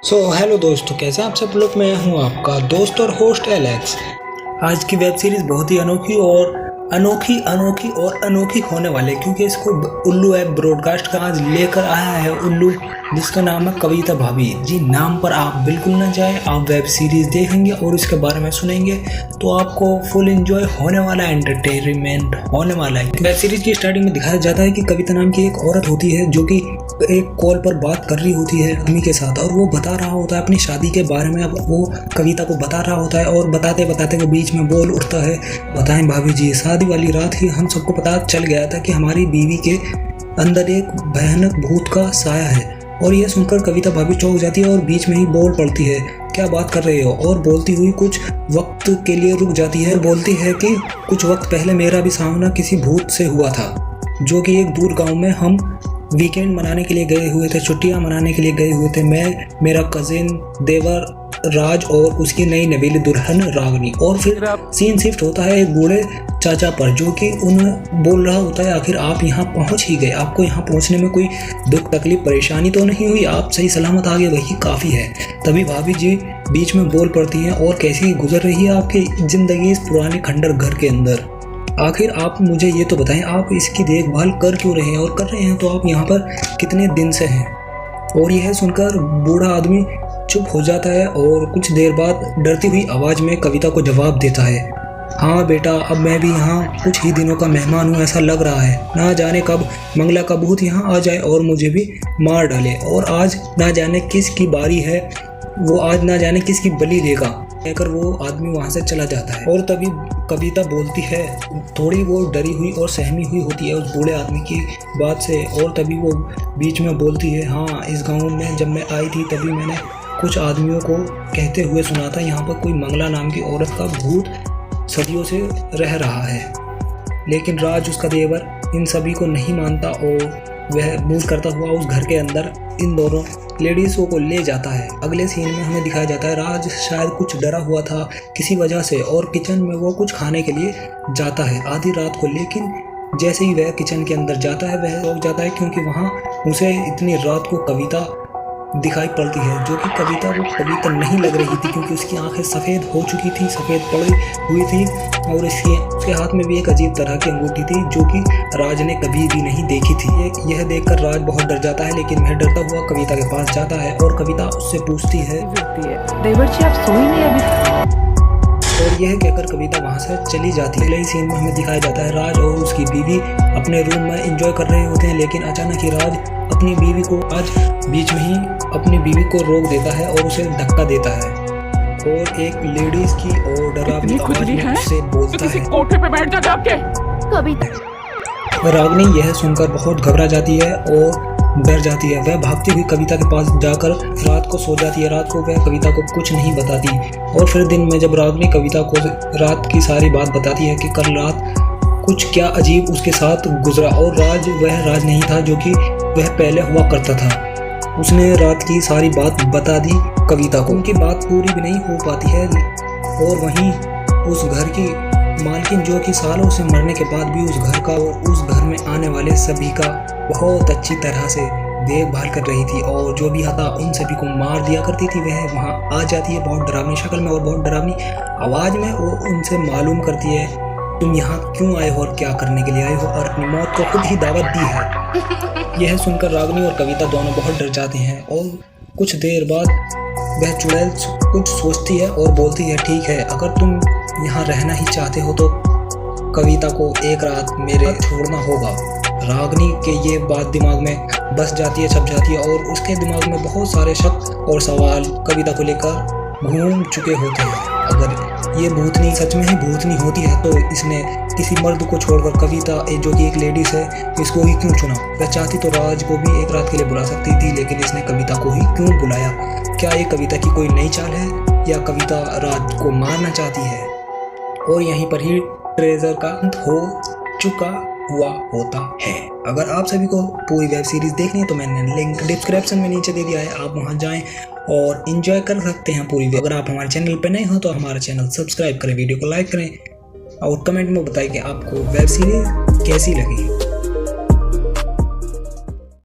Hello दोस्तों, कैसे आप सब लोग। मैं हूं आपका दोस्त और होस्ट एलेक्स। आज की वेब सीरीज़ बहुत ही अनोखी होने वाले, क्योंकि इसको उल्लू ऐप ब्रॉडकास्ट का आज लेकर आया है उल्लू, जिसका नाम है कविता भाभी जी। नाम पर आप बिल्कुल ना जाएं, आप वेब सीरीज़ देखेंगे और इसके बारे में सुनेंगे तो आपको फुल एंजॉय होने वाला है, एंटरटेनमेंट होने वाला है। वेब सीरीज़ की स्टार्टिंग में दिखाया जाता है कि कविता नाम की एक औरत होती है जो कि एक कॉल पर बात कर रही होती है आदमी के साथ, और वो बता रहा होता है अपनी शादी के बारे में। अब वो कविता को बता रहा होता है और बताते बताते के बीच में बोल उठता है, बताएं भाभी जी, शादी वाली रात ही हम सबको पता चल गया था कि हमारी बीवी के अंदर एक भयानक भूत का साया है। और यह सुनकर कविता भाभी चौंक जाती है और बीच में ही बोल पड़ती है, क्या बात कर रहे हो। और बोलती हुई कुछ वक्त के लिए रुक जाती है और बोलती है कि कुछ वक्त पहले मेरा भी सामना किसी भूत से हुआ था, जो कि एक दूर गाँव में हम वीकेंड मनाने के लिए गए हुए थे, छुट्टियां मनाने के लिए गए हुए थे। मैं, मेरा कजिन देवर राज और उसकी नई नवीली दुल्हन रागनी। और फिर सीन शिफ्ट होता है एक बूढ़े चाचा पर, जो कि उन्हें बोल रहा होता है, आखिर आप यहाँ पहुँच ही गए, आपको यहाँ पहुँचने में कोई दुख तकलीफ परेशानी तो नहीं हुई, आप सही सलामत आ गए, वही काफ़ी है। तभी भाभी जी बीच में बोल पड़ती हैं, और कैसी गुजर रही है आपकी ज़िंदगी इस पुराने खंडर घर के अंदर। आखिर आप मुझे ये तो बताएं, आप इसकी देखभाल कर क्यों रहे हैं, और कर रहे हैं तो आप यहाँ पर कितने दिन से हैं। और यह सुनकर बूढ़ा आदमी चुप हो जाता है और कुछ देर बाद डरती हुई आवाज़ में कविता को जवाब देता है, हाँ बेटा, अब मैं भी यहाँ कुछ ही दिनों का मेहमान हूँ, ऐसा लग रहा है। ना जाने कब मंगला का भूत यहाँ आ जाए और मुझे भी मार डाले, और आज ना जाने किसकी बारी है, वो आज ना जाने किसकी बलि देगा, कहकर वो आदमी वहाँ से चला जाता है। और तभी कविता बोलती है, थोड़ी वो डरी हुई और सहमी हुई होती है उस बूढ़े आदमी की बात से, और तभी वो बीच में बोलती है, हाँ, इस गांव में जब मैं आई थी तभी मैंने कुछ आदमियों को कहते हुए सुना था, यहाँ पर कोई मंगला नाम की औरत का भूत सदियों से रह रहा है। लेकिन राज, उसका देवर, इन सभी को नहीं मानता और वह मूव करता हुआ उस घर के अंदर इन दोनों लेडीज़ों को ले जाता है। अगले सीन में हमें दिखाया जाता है, राज शायद कुछ डरा हुआ था किसी वजह से, और किचन में वो कुछ खाने के लिए जाता है आधी रात को। लेकिन जैसे ही वह किचन के अंदर जाता है वह रुक जाता है, क्योंकि वहाँ उसे इतनी रात को कविता दिखाई पड़ती है, जो कि कविता वो कविता नहीं लग रही थी, क्योंकि उसकी आंखें सफ़ेद हो चुकी थी, सफ़ेद पड़ी हुई थी, और उसके हाथ में भी एक अजीब तरह की अंगूठी थी जो कि राज ने कभी भी नहीं देखी थी। यह देखकर राज बहुत डर जाता है, लेकिन वह डरता हुआ कविता के पास जाता है और कविता उससे पूछती है, देवर जी आप सोई नहीं अभी? और यह कहकर कविता वहाँ से चली जाती है। अगले सीन में हमें दिखाया जाता है, राज और उसकी बीवी अपने रूम में एंजॉय कर रहे होते हैं, लेकिन अचानक ही राज अपनी बीवी को बीच में ही अपनी बीवी को रोक देता है और उसे धक्का देता है, और एक लेडीज की और डरावनी आवाज में उससे बोलता है, कोठे पे बैठ जा के। कविता। रागनी यह सुनकर बहुत घबरा जाती है और डर जाती है। वह भागती हुई कविता के पास जाकर रात को सो जाती है। रात को वह कविता को कुछ नहीं बताती, और फिर दिन में जब रागनी कविता को रात की सारी बात बताती है कि कल रात कुछ क्या अजीब उसके साथ गुजरा, और राज वह राज नहीं था जो कि वह पहले हुआ करता था। उसने रात की सारी बात बता दी कविता को। उनकी बात पूरी भी नहीं हो पाती है, और वहीं उस घर की मालकिन, जो कि सालों से मरने के बाद भी उस घर का और उस घर में आने वाले सभी का बहुत अच्छी तरह से देखभाल कर रही थी, और जो भी आता उन सभी को मार दिया करती थी, वह वहाँ आ जाती है बहुत डरावनी शक्ल में और बहुत डरावनी आवाज़ में, और उनसे मालूम करती है, तुम यहाँ क्यों आए हो और क्या करने के लिए आए हो, और अपनी मौत को खुद ही दावत दी है। यह सुनकर रागनी और कविता दोनों बहुत डर जाते हैं, और कुछ देर बाद वह चुड़ैल कुछ सोचती है और बोलती है, ठीक है, अगर तुम यहाँ रहना ही चाहते हो तो कविता को एक रात मेरे छोड़ना होगा। रागनी के ये बात दिमाग में बस जाती है, छप जाती है, और उसके दिमाग में बहुत सारे शक और सवाल कविता को लेकर घूम चुके होते हैं। अगर ये भूतनी सच में ही भूतनी होती है तो इसने किसी मर्द को छोड़कर कविता, जो कि एक लेडीज है, इसको ही क्यों चुना। वह चाहती तो राज को भी एक रात के लिए बुला सकती थी, लेकिन इसने कविता को ही क्यों बुलाया। क्या ये कविता की कोई नई चाल है, या कविता राज को मारना चाहती है। और यहीं पर ही ट्रेजर का अंत हो चुका हुआ होता है। अगर आप सभी को पूरी वेब सीरीज़ देखनी है तो मैंने लिंक डिस्क्रिप्शन में नीचे दे दिया है, आप वहां जाएं और एंजॉय कर सकते हैं पूरी। अगर आप हमारे चैनल पर नए हो तो हमारा चैनल सब्सक्राइब करें, वीडियो को लाइक करें और कमेंट में बताएं कि आपको वेब सीरीज़ कैसी लगी।